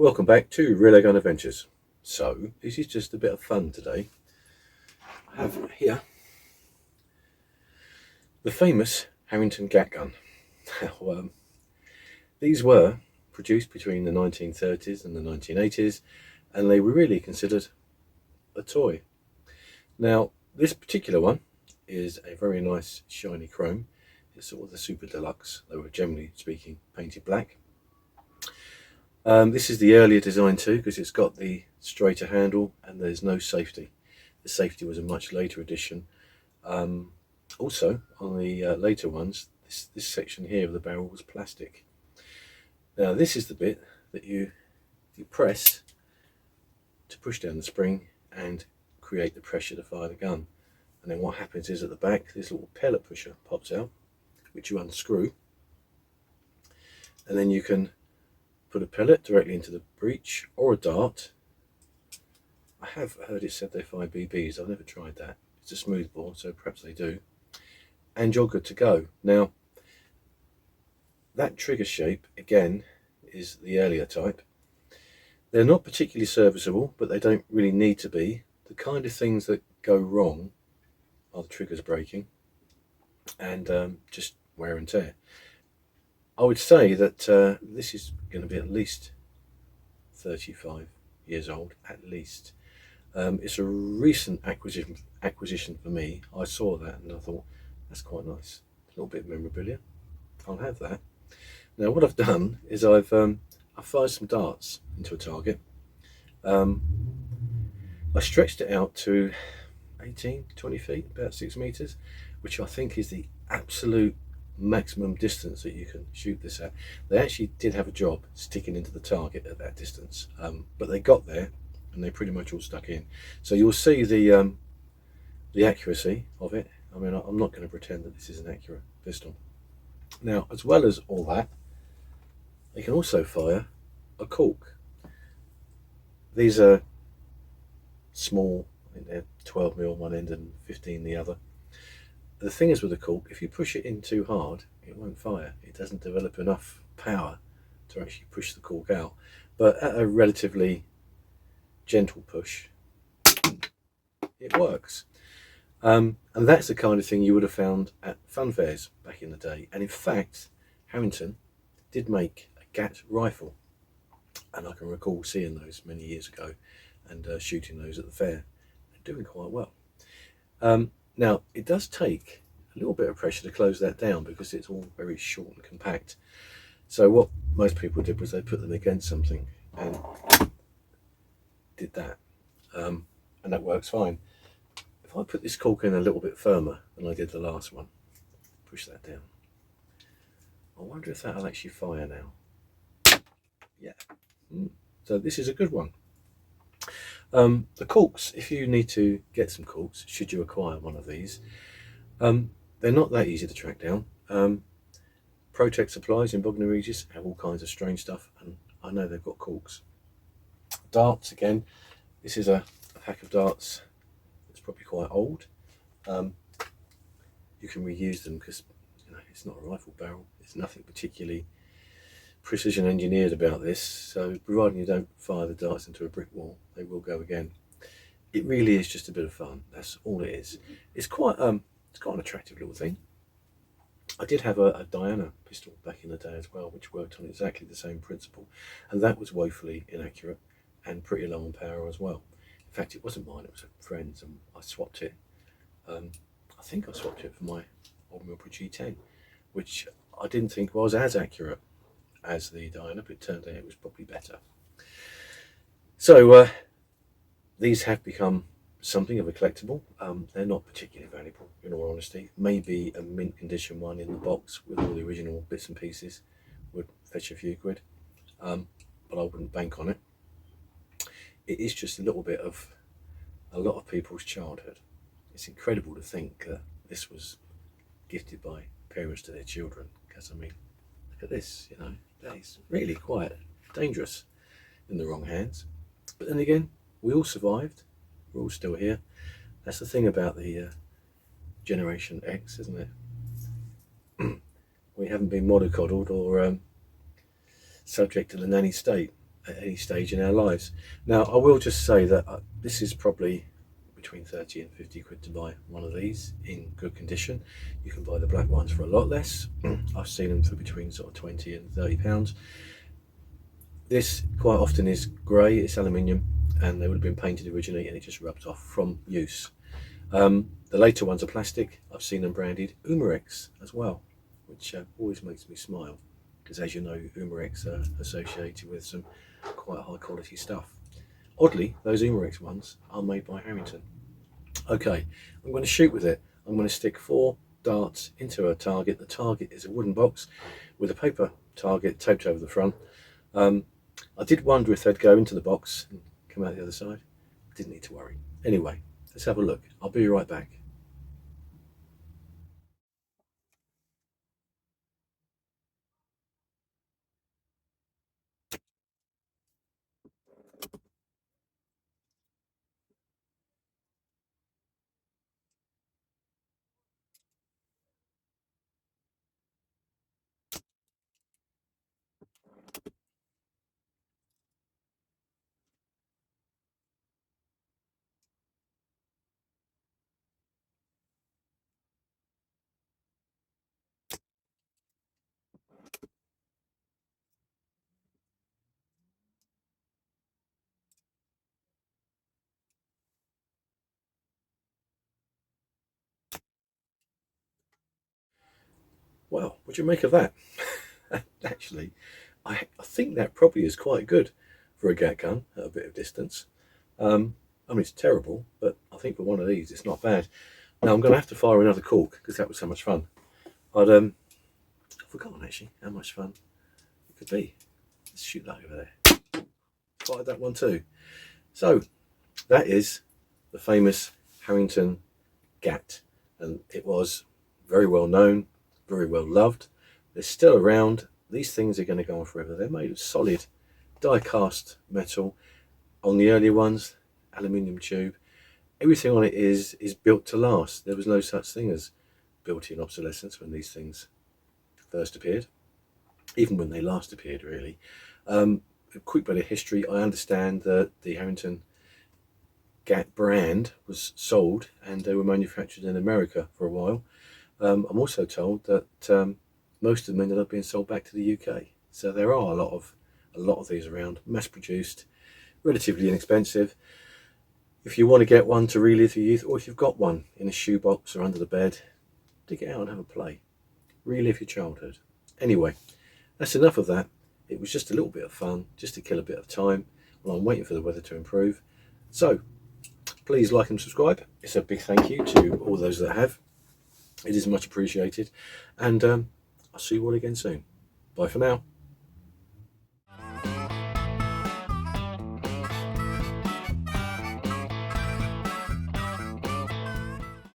Welcome back to Real Gun Adventures. So, this is just a bit of fun today. I have here the famous Harrington Gat Gun. Now, these were produced between the 1930s and the 1980s, and they were really considered a toy. Now, this particular one is a very nice shiny chrome. It's sort of the super deluxe. They were generally speaking painted black. This is the earlier design too, because it's got the straighter handle and there's no safety. The safety was a much later addition. Also, on the later ones, this section here of the barrel was plastic. Now this is the bit that you press to push down the spring and create the pressure to fire the gun. And then what happens is at the back, this little pellet pusher pops out, which you unscrew, and then you can put a pellet directly into the breech or a dart. I have heard it said they fire BBs. I've never tried that. It's a smooth bore, so perhaps they do. And you're good to go. Now, that trigger shape, again, is the earlier type. They're not particularly serviceable, but they don't really need to be. The kind of things that go wrong are the triggers breaking and just wear and tear. I would say that this is going to be at least 35 years old, at least. It's a recent acquisition for me. I saw that and I thought, that's quite nice. A little bit of memorabilia. I'll have that. Now what I've done is I've fired some darts into a target. I stretched it out to 18, 20 feet, about 6 meters, which I think is the absolute maximum distance that you can shoot this at. They actually did have a job sticking into the target at that distance, but they got there and they pretty much all stuck in. So you'll see the accuracy of it. I mean, I'm not going to pretend that this is an accurate pistol. Now, as well as all that, they can also fire a cork. These are small. I think they're 12mm one end and 15 the other. The thing is with a cork, if you push it in too hard, it won't fire. It doesn't develop enough power to actually push the cork out. But at a relatively gentle push, it works. And that's the kind of thing you would have found at fun fairs back in the day. And in fact, Harrington did make a Gat rifle. And I can recall seeing those many years ago and shooting those at the fair and doing quite well. Now, it does take a little bit of pressure to close that down because it's all very short and compact. So what most people did was they put them against something and did that. And that works fine. If I put this cork in a little bit firmer than I did the last one, push that down. I wonder if that'll actually fire now. Yeah. So this is a good one. The corks, if you need to get some corks, should you acquire one of these, they're not that easy to track down. Protect supplies in Bognor Regis have all kinds of strange stuff, and I know they've got corks. Darts, again, this is a pack of darts that's probably quite old. You can reuse them because it's not a rifle barrel. There's nothing particularly precision engineered about this, so providing you don't fire the darts into a brick wall, they will go again. It really is just a bit of fun. That's all it is. It's quite an attractive little thing. I did have a Diana pistol back in the day as well, which worked on exactly the same principle, and that was woefully inaccurate and pretty low on power as well. In fact, it wasn't mine, it was a friend's, and I swapped it. I think I swapped it for my old Milbury G10, which I didn't think was as accurate as the Diana, but it turned out it was probably better. So these have become something of a collectible. They're not particularly valuable, in all honesty. Maybe a mint condition one in the box with all the original bits and pieces would fetch a few quid, but I wouldn't bank on it. It is just a little bit of a lot of people's childhood. It's incredible to think that this was gifted by parents to their children, because I mean, look at this, that is really quite dangerous in the wrong hands. But then again, we all survived. We're all still here. That's the thing about the Generation X, isn't it? We haven't been mollycoddled or subject to the nanny state. at any stage in our lives. Now, I will just say that this is probably between 30 and 50 quid to buy one of these in good condition. You can buy the black ones for a lot less. I've seen them for between sort of 20 and 30 pounds. This quite often is grey, it's aluminium, and they would have been painted originally, and it just rubs off from use. The later ones are plastic. I've seen them branded Umarex as well, which always makes me smile, because as you know, Umarex are associated with some quite high quality stuff. Oddly, those Umarex ones are made by Harrington. Okay, I'm going to shoot with it. I'm going to stick 4 darts into a target. The target is a wooden box with a paper target taped over the front. I did wonder if they'd go into the box and come out the other side. Didn't need to worry. Anyway, let's have a look. I'll be right back. Well, what do you make of that? Actually, I think that probably is quite good for a gat gun at a bit of distance. I mean, it's terrible, but I think for one of these, it's not bad. Now, I'm going to have to fire another cork because that was so much fun. I've forgotten actually how much fun it could be. Let's shoot that over there. Fired that one too. So, that is the famous Harrington Gat, and it was very well known, very well loved. They're still around. These things are going to go on forever. They're made of solid die cast metal. On the earlier ones, aluminium tube. Everything on it is built to last. There was no such thing as built-in obsolescence when these things first appeared, even when they last appeared, really. A quick bit of history. I understand that the Harrington Gat brand was sold and they were manufactured in America for a while. I'm also told that most of them ended up being sold back to the UK. So there are a lot of these around, mass-produced, relatively inexpensive. If you want to get one to relive your youth, or if you've got one in a shoebox or under the bed, dig it out and have a play. Relive your childhood. Anyway, that's enough of that. It was just a little bit of fun, just to kill a bit of time while I'm waiting for the weather to improve. So, please like and subscribe. It's a big thank you to all those that have. It is much appreciated. And I'll see you all again soon. Bye for now.